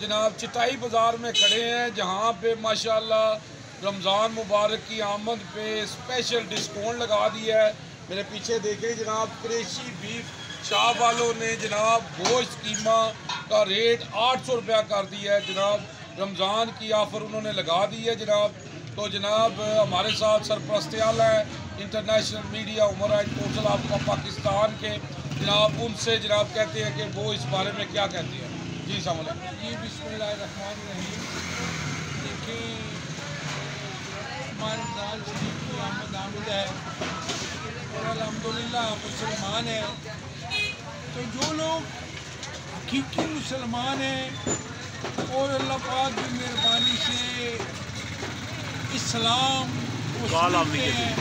جناب چٹائی بازار میں کھڑے ہیں، جہاں پہ ماشاءاللہ رمضان مبارک کی آمد پہ اسپیشل ڈسکاؤنٹ لگا دیا ہے۔ میرے پیچھے دیکھیں جناب، قریشی بیف شاپ والوں نے جناب گوشت قیمہ کا ریٹ 800 روپیہ کر دیا ہے جناب۔ رمضان کی آفر انہوں نے لگا دی ہے جناب۔ تو جناب ہمارے ساتھ سرپرست اعلیٰ ہے انٹرنیشنل میڈیا عمرہ کوسل آپ کو پاکستان کے، جناب ان سے جناب کہتے ہیں کہ وہ اس بارے میں کیا کہتے ہیں۔ جی السلام علیکم۔ جی بسم اللہ الرحمن الرحیم۔ دیکھیں ہمارے رمضان شریف کی آمد ہے اور الحمدللہ مسلمان ہیں، تو جو لوگ حقیقی مسلمان ہیں اور اللہ پاک کی مہربانی سے اسلام کو سمجھتے ہیں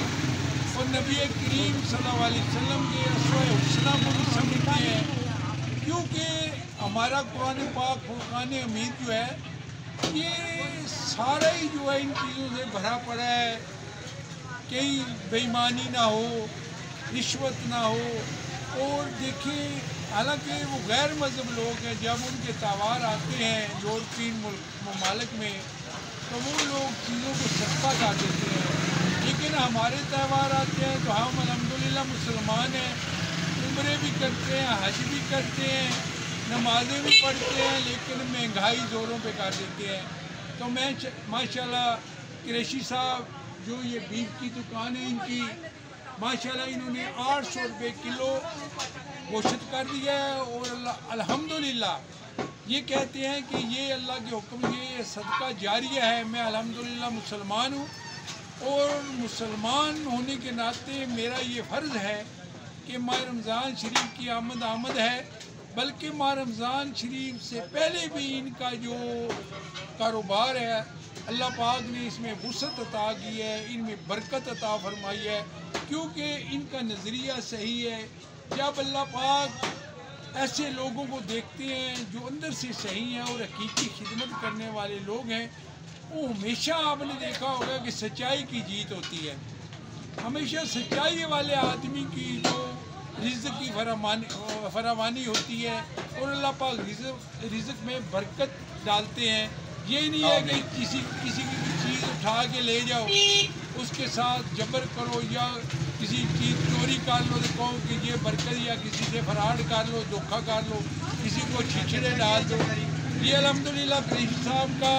اور نبی کریم صلی اللہ علیہ وسلم کے اسوہ حسنہ کو بھی سمجھتے ہیں، کیونکہ ہمارا قرآن پاک فرقان حمید جو ہے یہ سارا ہی جو ہے ان چیزوں سے بھرا پڑا ہے، کہیں بے ایمانی نہ ہو، رشوت نہ ہو۔ اور دیکھیں حالانکہ وہ غیر مذہب لوگ ہیں، جب ان کے تہوار آتے ہیں یورپین ممالک میں تو وہ لوگ چیزوں کو سستا کر دیتے ہیں، لیکن ہمارے تہوار آتے ہیں تو ہم الحمدللہ مسلمان ہیں، عمرے بھی کرتے ہیں، حج بھی کرتے ہیں، نمازیں بھی پڑھتے ہیں، لیکن مہنگائی زوروں پہ کر دیتے ہیں۔ تو میں ماشاءاللہ قریشی صاحب جو یہ بیف کی دکان ہے ان کی، ماشاءاللہ انہوں نے 800 روپے کلو گوشت کر دیا ہے، اور الحمدللہ یہ کہتے ہیں کہ یہ اللہ کے حکم سے یہ صدقہ جاریہ ہے۔ میں الحمدللہ مسلمان ہوں، اور مسلمان ہونے کے ناطے میرا یہ فرض ہے کہ ماہ رمضان شریف کی آمد ہے، بلکہ ماہ رمضان شریف سے پہلے بھی ان کا جو کاروبار ہے اللہ پاک نے اس میں وسعت عطا کی ہے، ان میں برکت عطا فرمائی ہے، کیونکہ ان کا نظریہ صحیح ہے۔ جب اللہ پاک ایسے لوگوں کو دیکھتے ہیں جو اندر سے صحیح ہیں اور حقیقی خدمت کرنے والے لوگ ہیں، وہ ہمیشہ آپ نے دیکھا ہوگا کہ سچائی کی جیت ہوتی ہے۔ ہمیشہ سچائی والے آدمی کی جو رزق کی فراوانی ہوتی ہے، اور اللہ پاک رزق میں برکت ڈالتے ہیں۔ یہ نہیں ہے کہ کسی کی چیز اٹھا کے لے جاؤ، اس کے ساتھ جبر کرو، یا کسی چیز چوری کر لو تو کہو کہ یہ برکت، یا کسی سے فراڈ کر لو، دھوکہ کر لو، کسی کو چھچڑے ڈال دو۔ یہ الحمدللہ قریشی صاحب کا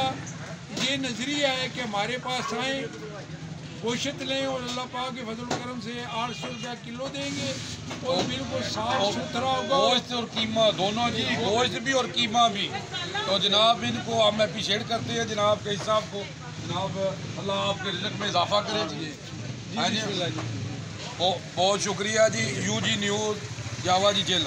یہ نظریہ ہے کہ ہمارے پاس آئیں، گوشت لیں، اور اللہ پاک کے فضل و کرم سے 800 روپیہ کلو دیں گے، اور بالکل صاف ستھرا ہوگا۔ گوشت اور قیمہ دونوں جی، گوشت بھی اور قیمہ بھی۔ تو جناب ان کو ہم اپریشیٹ کرتے ہیں جناب قریشی صاحب کو، جناب اللہ آپ کے رزق میں اضافہ کرے۔ جی بہت شکریہ جی۔ یو جی نیوز جاوا جی جیل